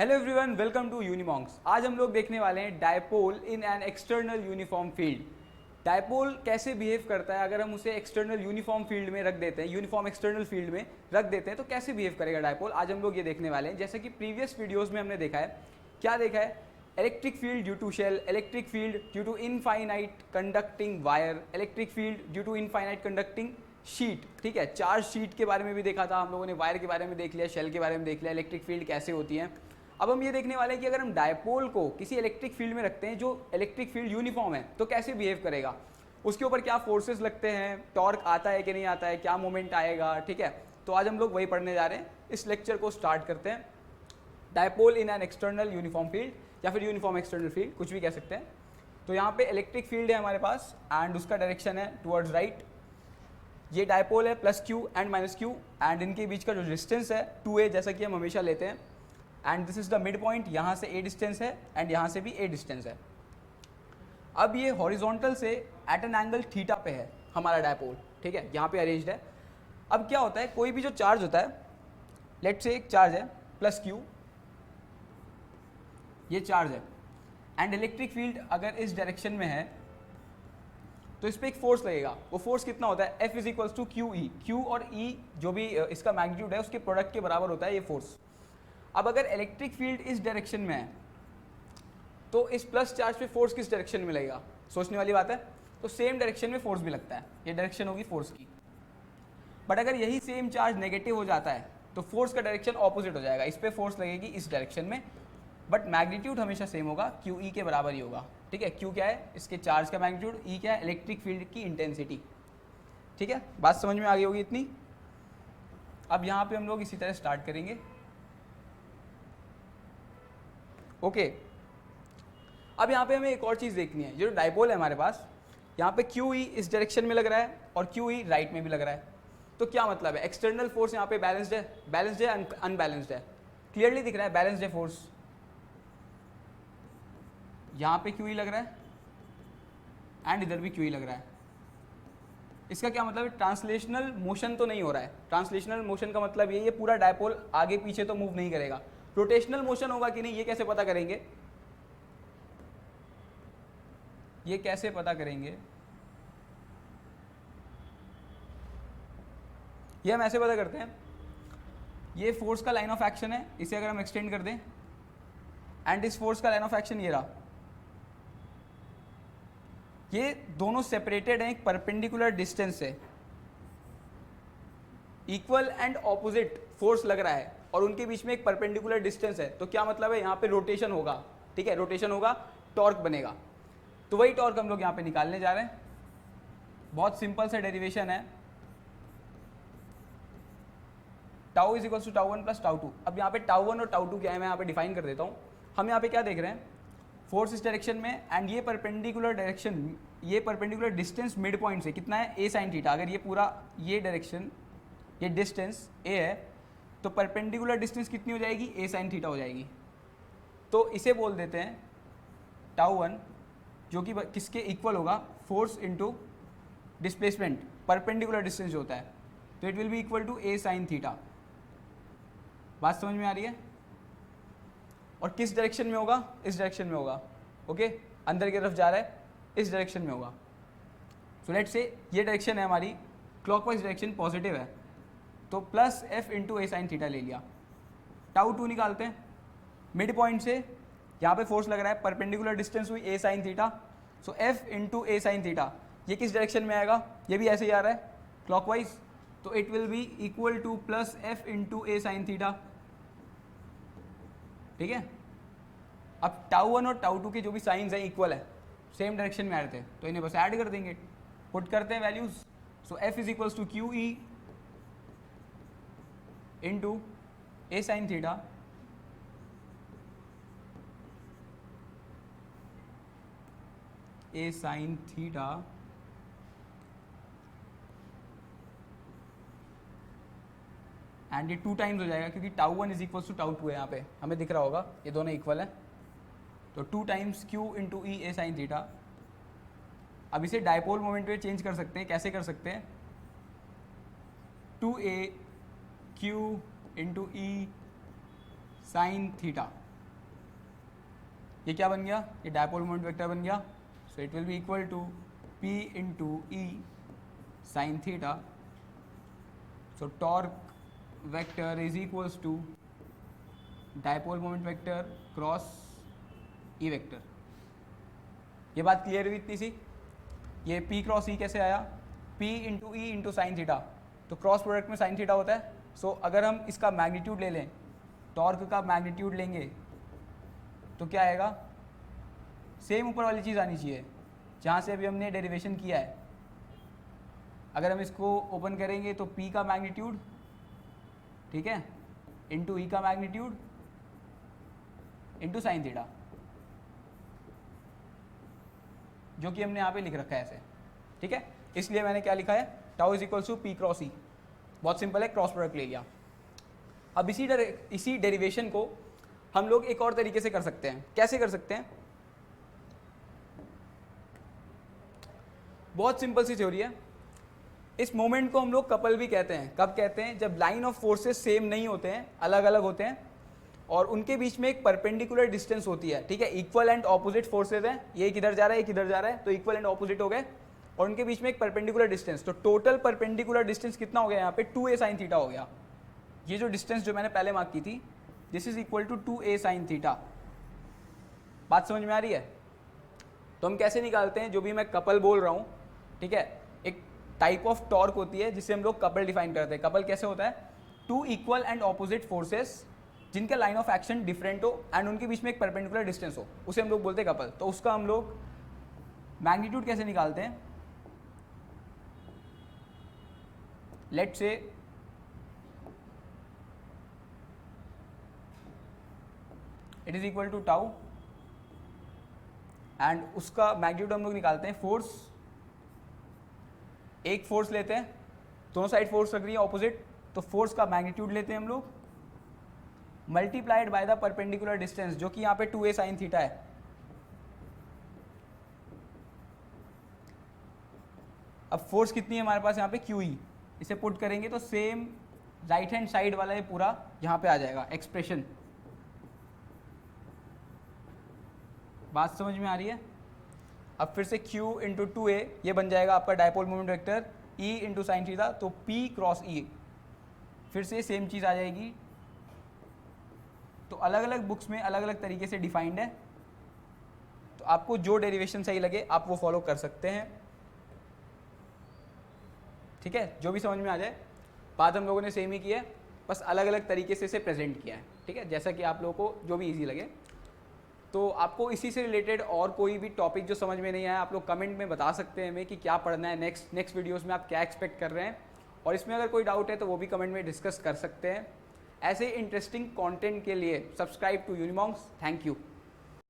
Hello everyone, welcome to Unimonks. आज हम लोग देखने वाले हैं dipole in an external uniform field. Dipole कैसे बिहेव करता है अगर हम उसे एक्सटर्नल यूनिफॉर्म फील्ड में रख देते हैं, यूनिफॉर्म एक्सटर्नल फील्ड में रख देते हैं तो कैसे बिहेव करेगा डायपोल। आज हम लोग ये देखने वाले हैं। जैसे कि प्रीवियस वीडियोज़ में हमने देखा है, क्या देखा है, electric field due to shell, electric field due to infinite conducting wire, electric field due to infinite conducting sheet. ठीक है, चार्ज शीट के बारे में भी देखा था हम लोगों ने, वायर के बारे में देख लिया, शेल के बारे में देख लिया, इलेक्ट्रिक फील्ड कैसे होती है। अब हम ये देखने वाले हैं कि अगर हम डायपोल को किसी इलेक्ट्रिक फील्ड में रखते हैं जो इलेक्ट्रिक फील्ड यूनिफॉर्म है तो कैसे बिहेव करेगा, उसके ऊपर क्या फोर्सेस लगते हैं, टॉर्क आता है कि नहीं आता है, क्या मोमेंट आएगा। ठीक है, तो आज हम लोग वही पढ़ने जा रहे हैं। इस लेक्चर को स्टार्ट करते हैं। Dipole in an external uniform field या फिर यूनिफॉर्म एक्सटर्नल फील्ड, कुछ भी कह सकते हैं। तो यहाँ पे इलेक्ट्रिक फील्ड है हमारे पास एंड उसका डायरेक्शन है टुवर्ड्स राइट। ये डायपोल है plus Q and minus Q and इनके बीच का जो डिस्टेंस है 2a, जैसा कि हम हमेशा लेते हैं। And this is the mid point, यहाँ से a डिस्टेंस है एंड यहाँ से भी a डिस्टेंस है। अब ये हॉरिजॉन्टल से एट एन एंगल थीटा पे है हमारा डायपोल। ठीक है, यहाँ पे अरेंज्ड है। अब क्या होता है, कोई भी जो चार्ज होता है, लेट्स से एक चार्ज है प्लस क्यू, ये चार्ज है एंड इलेक्ट्रिक फील्ड अगर इस डायरेक्शन में है तो इस पर एक फोर्स लगेगा। वो फोर्स कितना होता है, F is equals to Q E. Q और ई जो भी इसका मैग्नीट्यूड है उसके प्रोडक्ट के बराबर होता है ये फोर्स। अब अगर इलेक्ट्रिक फील्ड इस डायरेक्शन में है तो इस प्लस चार्ज पे फोर्स किस डायरेक्शन में लगेगा, सोचने वाली बात है। तो सेम डायरेक्शन में फोर्स भी लगता है, ये डायरेक्शन होगी फोर्स की। बट अगर यही सेम चार्ज नेगेटिव हो जाता है तो फोर्स का डायरेक्शन ऑपोजिट हो जाएगा, इस पर फोर्स लगेगी इस डायरेक्शन में, बट मैग्नीट्यूड हमेशा सेम होगा, क्यू ई के बराबर ही होगा। ठीक है, क्यू क्या है, इसके चार्ज का मैग्नीट्यूड, ई क्या है, इलेक्ट्रिक फील्ड की इंटेंसिटी। ठीक है, बात समझ में आ गई होगी इतनी। अब यहाँ पे हम लोग इसी तरह स्टार्ट करेंगे। ओके, अब यहाँ पे हमें एक और चीज़ देखनी है। जो डायपोल है हमारे पास, यहाँ पे क्यू ई इस डायरेक्शन में लग रहा है और क्यू ई राइट में भी लग रहा है। तो क्या मतलब है, एक्सटर्नल फोर्स यहाँ पे बैलेंस्ड है, बैलेंस्ड है, अनबैलेंस्ड है, क्लियरली दिख रहा है बैलेंस्ड है फोर्स। यहाँ पे क्यू ई लग रहा है एंड इधर भी क्यू ई लग रहा है। इसका क्या मतलब है, ट्रांसलेशनल मोशन तो नहीं हो रहा है। ट्रांसलेशनल मोशन का मतलब ये पूरा डायपोल आगे पीछे तो मूव नहीं करेगा। रोटेशनल मोशन होगा कि नहीं, ये कैसे पता करेंगे, ये कैसे पता करेंगे, ये हम ऐसे पता करते हैं। ये फोर्स का लाइन ऑफ एक्शन है, इसे अगर हम एक्सटेंड कर दें एंड इस फोर्स का लाइन ऑफ एक्शन ये रहा, ये दोनों सेपरेटेड हैं एक परपेंडिकुलर डिस्टेंस से, इक्वल एंड ऑपोजिट फोर्स लग रहा है और उनके बीच में एक परपेंडिकुलर डिस्टेंस है। तो क्या मतलब है, यहाँ पे रोटेशन होगा। ठीक है, रोटेशन होगा, टॉर्क बनेगा। तो वही टॉर्क हम लोग यहाँ पे निकालने जा रहे हैं। बहुत सिंपल सा डेरिवेशन है, tau is equal to tau one plus tau two. अब यहाँ पे टाउ वन और टाउ टू क्या है, मैं यहाँ पे डिफाइन कर देता हूँ। हम यहाँ पे क्या देख रहे हैं, फोर्स इस डायरेक्शन में एंड ये परपेंडिकुलर डायरेक्शन, ये परपेंडिकुलर डिस्टेंस मिड पॉइंट से कितना है, a sin थीटा। अगर ये पूरा ये डायरेक्शन, ये डिस्टेंस a है तो परपेंडिकुलर डिस्टेंस कितनी हो जाएगी, a sin थीटा हो जाएगी। तो इसे बोल देते हैं टाउ वन, जो कि किसके इक्वल होगा, force into displacement, perpendicular distance जो होता है। तो it will be equal to a sin theta. बात समझ में आ रही है। और किस डायरेक्शन में होगा, इस डायरेक्शन में होगा। ओके, अंदर की तरफ जा रहा है, इस डायरेक्शन में होगा। सो लेट्स से ये डायरेक्शन है हमारी, क्लॉकवाइज डायरेक्शन पॉजिटिव है, तो plus F into A sine theta ले लिया। टाउ टू निकालते हैं, मिड पॉइंट से यहाँ पे फोर्स लग रहा है, परपेंडिकुलर डिस्टेंस हुई ए sine theta, so F into A sine theta. ये किस डायरेक्शन में आएगा, ये भी ऐसे ही आ रहा है क्लॉकवाइज, तो it will be equal two plus F into A sine theta. ठीक है, अब टाउ वन और टाउ टू के जो भी साइंस हैं इक्वल है, सेम डायरेक्शन में आ रहे थे, तो इन्हें बस ऐड कर देंगे, पुट करते हैं values. So F is equals to Q E into A sine theta A sine theta and ये 2 टाइम्स हो जाएगा क्योंकि tau one is equals to tau two है, यहाँ पे हमें दिख रहा होगा ये दोनों इक्वल है। तो 2 टाइम्स क्यू इंटू ई ए साइन थीटा। अब इसे डायपोल मोमेंट पे चेंज कर सकते हैं, कैसे कर सकते हैं, 2a Q into E sine theta. ये क्या बन गया, ये डायपोल मोमेंट वेक्टर बन गया. So it will be equal to P into E sine theta. So torque vector is equals to dipole moment vector cross E vector. ये बात clear हुई इतनी सी. ये P क्रॉस ई कैसे आया, P into E into sine theta. तो cross product में sine theta होता है. सो अगर हम इसका मैग्नीट्यूड ले लें, टॉर्क का मैग्नीट्यूड लेंगे तो क्या आएगा, सेम ऊपर वाली चीज़ आनी चाहिए जहाँ से अभी हमने डेरिवेशन किया है. अगर हम इसको ओपन करेंगे तो P का मैग्नीट्यूड, ठीक है, इंटू ई का मैग्नीट्यूड इंटू साइन थीटा, जो कि हमने यहाँ पे लिख रखा है ऐसे. ठीक है, इसलिए मैंने क्या लिखा है, tau is equals to P cross E. बहुत सिंपल है, क्रॉस प्रोडक्ट ले लिया. अब इसी डेरिवेशन को हम लोग एक और तरीके से कर सकते हैं. कैसे कर सकते हैं, बहुत सिंपल सी थ्योरी है. इस मोमेंट को हम लोग कपल भी कहते हैं. कब कहते हैं, जब लाइन ऑफ फोर्सेस सेम नहीं होते हैं, अलग अलग होते हैं और उनके बीच में एक परपेंडिकुलर डिस्टेंस होती है. ठीक है, इक्वल एंड ऑपोजिट फोर्सेज हैं, ये किधर जा रहा है, ये किधर जा रहा है, तो इक्वल एंड ऑपोजिट हो गए और उनके बीच में एक परपेंडिकुलर डिस्टेंस. तो टोटल परपेंडिकुलर डिस्टेंस कितना हो गया यहाँ पे, 2a साइन थीटा हो गया. ये जो डिस्टेंस जो मैंने पहले मार्क की थी, this is equal to 2a sine theta. बात समझ में आ रही है. तो हम कैसे निकालते हैं, जो भी मैं कपल बोल रहा हूँ, ठीक है, एक टाइप ऑफ टॉर्क होती है जिससे हम लोग कपल डिफाइन करते हैं. कपल कैसे होता है, two equal and opposite forces जिनका लाइन ऑफ एक्शन डिफरेंट हो एंड उनके बीच में एक परपेंडिकुलर डिस्टेंस हो, उसे हम लोग बोलते हैं कपल. तो उसका हम लोग मैग्नीट्यूड कैसे निकालते हैं, let's say it is equal to tau and उसका मैग्नीट्यूड हम लोग निकालते हैं फोर्स. एक फोर्स लेते हैं, दोनों साइड फोर्स लग रही है ऑपोजिट, तो फोर्स का मैग्नीट्यूड लेते हैं हम लोग multiplied by the perpendicular distance, जो कि यहाँ पे 2a साइन थीटा है. अब फोर्स कितनी है हमारे पास यहाँ पे, QE. इसे पुट करेंगे तो सेम राइट हैंड साइड वाला ये पूरा यहाँ पे आ जाएगा एक्सप्रेशन. बात समझ में आ रही है. अब फिर से Q इंटू 2a, ये बन जाएगा आपका dipole moment vector E into sine theta, तो P क्रॉस E. फिर से सेम चीज़ आ जाएगी. तो अलग अलग बुक्स में अलग अलग तरीके से डिफाइंड है, तो आपको जो डेरिवेशन सही लगे आप वो फॉलो कर सकते हैं. ठीक है, जो भी समझ में आ जाए. बात हम लोगों ने सेम ही की है, बस अलग अलग तरीके से इसे प्रेजेंट किया है. ठीक है, जैसा कि आप लोगों को जो भी इजी लगे. तो आपको इसी से रिलेटेड और कोई भी टॉपिक जो समझ में नहीं आया, आप लोग कमेंट में बता सकते हैं हमें कि क्या पढ़ना है नेक्स्ट वीडियोस में, आप क्या एक्सपेक्ट कर रहे हैं. और इसमें अगर कोई डाउट है तो वो भी कमेंट में डिस्कस कर सकते हैं. ऐसे इंटरेस्टिंग कंटेंट के लिए subscribe to Unimonks. Thank you.